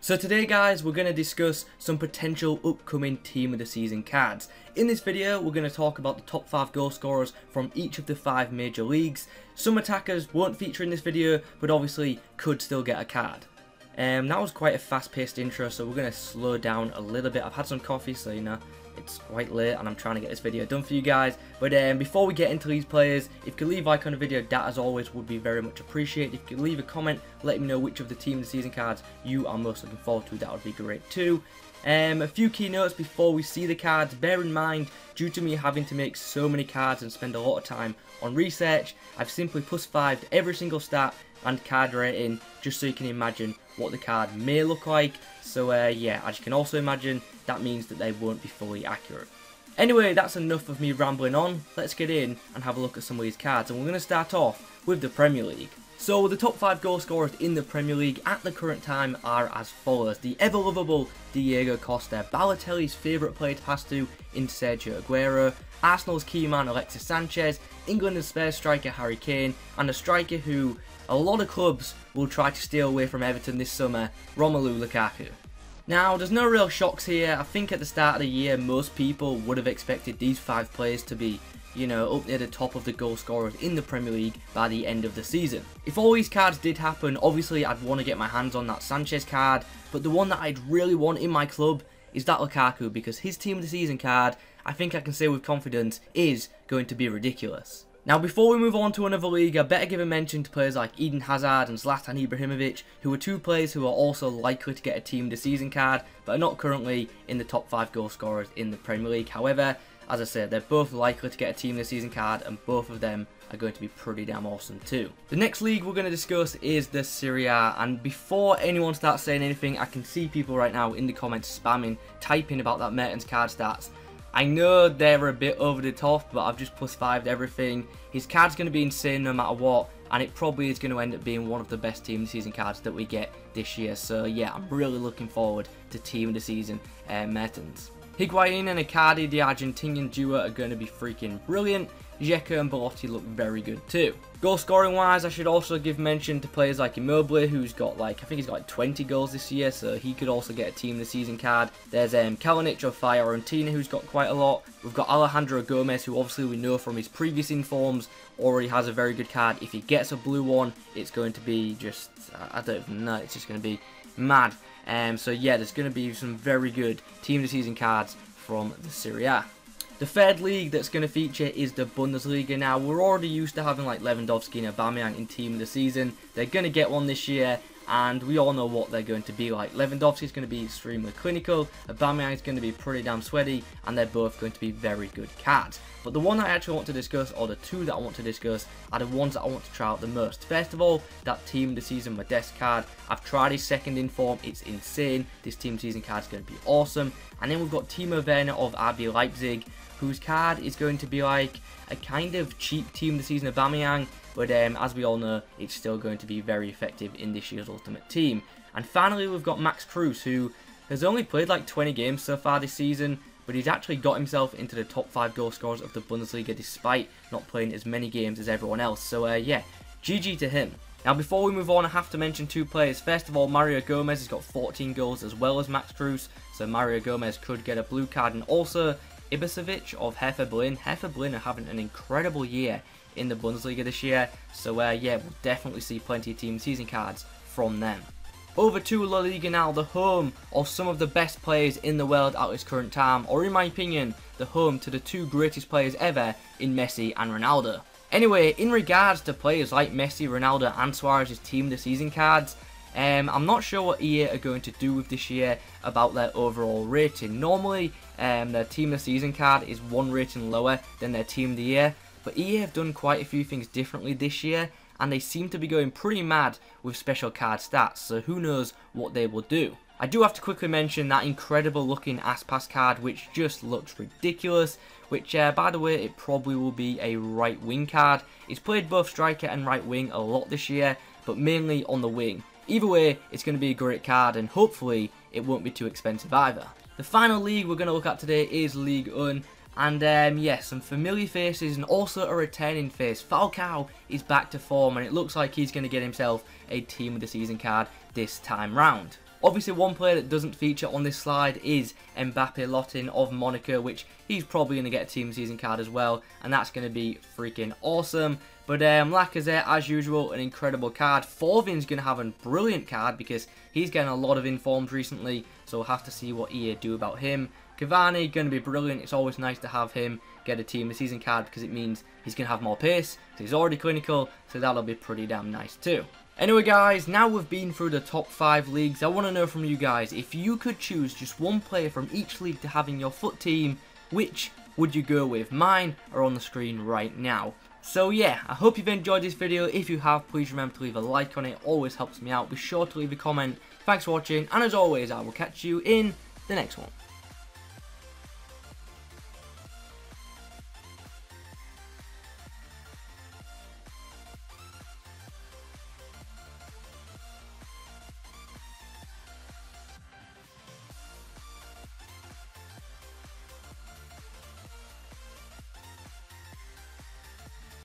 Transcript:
So today guys, we're going to discuss some potential upcoming team of the season cards. In this video, we're going to talk about the top 5 goal scorers from each of the 5 major leagues. Some attackers won't feature in this video, but obviously could still get a card. That was quite a fast-paced intro, so we're going to slow down a little bit. I've had some coffee, so you know, it's quite late and I'm trying to get this video done for you guys. But before we get into these players, if you could leave a like on the video, that as always would be very much appreciated. If you could leave a comment, let me know which of the team of the season cards you are most looking forward to, that would be great too. A few key notes before we see the cards. Bear in mind, due to me having to make so many cards and spend a lot of time on research, I've simply +5'd every single stat and card rating just so you can imagine what the card may look like. So yeah, as you can also imagine, that means that they won't be fully accurate. Anyway, that's enough of me rambling on. Let's get in and have a look at some of these cards, and we're going to start off with the Premier League. So the top 5 goal scorers in the Premier League at the current time are as follows. The ever lovable Diego Costa, Balotelli's favourite player to pass to in Sergio Aguero, Arsenal's key man Alexis Sanchez, England and Spurs striker Harry Kane, and a striker who a lot of clubs will try to steal away from Everton this summer, Romelu Lukaku. Now, there's no real shocks here. I think at the start of the year, most people would have expected these 5 players to be, you know, up near the top of the goal scorers in the Premier League by the end of the season. If all these cards did happen, obviously I'd want to get my hands on that Sanchez card, but the one that I'd really want in my club is that Lukaku, because his team of the season card, I think I can say with confidence, is going to be ridiculous. Now, before we move on to another league, I better give a mention to players like Eden Hazard and Zlatan Ibrahimovic, who are 2 players who are also likely to get a team of the season card, but are not currently in the top 5 goal scorers in the Premier League. However, as I said, they're both likely to get a team of the season card, and both of them are going to be pretty damn awesome too. The next league we're going to discuss is the Serie A, and before anyone starts saying anything, I can see people right now in the comments spamming, typing about that Mertens card stats. I know they're a bit over the top, but I've just +5'd everything. His card's going to be insane no matter what, and it probably is going to end up being one of the best team of the season cards that we get this year. So yeah, I'm really looking forward to team of the season Mertens. Higuain and Icardi, the Argentinian duo, are going to be freaking brilliant. Dzeko and Belotti look very good too. Goal scoring wise, I should also give mention to players like Immobile, who's got like, I think he's got like 20 goals this year, so he could also get a team of the season card. There's Kalinic of Fiorentina, who's got quite a lot. We've got Alejandro Gomez, who obviously we know from his previous informs already has a very good card. If he gets a blue one, it's going to be just, I don't even know, it's just going to be mad. So yeah, there's going to be some very good team of the season cards from the Serie A. The third league that's going to feature is the Bundesliga. Now, we're already used to having like Lewandowski and Aubameyang in team of the season. They're going to get one this year, and we all know what they're going to be like. Lewandowski is going to be extremely clinical, Aubameyang is going to be pretty damn sweaty, and they're both going to be very good cards. But the one I actually want to discuss, or the 2 that I want to discuss, are the ones that I want to try out the most. First of all, that team of the season Modeste card. I've tried his second inform, it's insane. This team of the season card is going to be awesome. And then we've got Timo Werner of RB Leipzig, whose card is going to be like a kind of cheap team of the season Aubameyang, but as we all know, it's still going to be very effective in this year's Ultimate Team. And finally, we've got Max Kruse, who has only played like 20 games so far this season, but he's actually got himself into the top 5 goal scorers of the Bundesliga despite not playing as many games as everyone else. So yeah, GG to him. Now, before we move on, I have to mention 2 players. First of all, Mario Gomez has got 14 goals as well as Max Kruse, so Mario Gomez could get a blue card. And also Ibrahimovic of Hertha Berlin. Hertha Berlin are having an incredible year in the Bundesliga this year, so yeah, we'll definitely see plenty of team season cards from them. Over to La Liga now, the home of some of the best players in the world at this current time, or in my opinion, the home to the 2 greatest players ever in Messi and Ronaldo. Anyway, in regards to players like Messi, Ronaldo and Suarez's team of the season cards, I'm not sure what EA are going to do with this year about their overall rating. Normally, their team of the season card is 1 rating lower than their team of the year, but EA have done quite a few things differently this year, and they seem to be going pretty mad with special card stats, so who knows what they will do. I do have to quickly mention that incredible looking Aspas card, which just looks ridiculous, which by the way, it probably will be a right wing card. He's played both striker and right wing a lot this year, but mainly on the wing. Either way, it's going to be a great card, and hopefully it won't be too expensive either. The final league we're going to look at today is Ligue 1, and yes, some familiar faces and also a returning face. Falcao is back to form, and it looks like he's going to get himself a team of the season card this time round. Obviously, one player that doesn't feature on this slide is Mbappe Lottin of Monaco, which he's probably going to get a team season card as well, and that's going to be freaking awesome. But Lacazette, as usual, an incredible card. Thauvin's going to have a brilliant card because he's getting a lot of informs recently, so we'll have to see what EA do about him. Cavani, going to be brilliant. It's always nice to have him get a team of the season card because it means he's going to have more pace. So he's already clinical, so that'll be pretty damn nice too. Anyway guys, now we've been through the top 5 leagues, I want to know from you guys, if you could choose just one player from each league to have in your FUT team, which would you go with? Mine are on the screen right now. So yeah, I hope you've enjoyed this video. If you have, please remember to leave a like on it, it always helps me out. Be sure to leave a comment. Thanks for watching, and as always, I will catch you in the next one.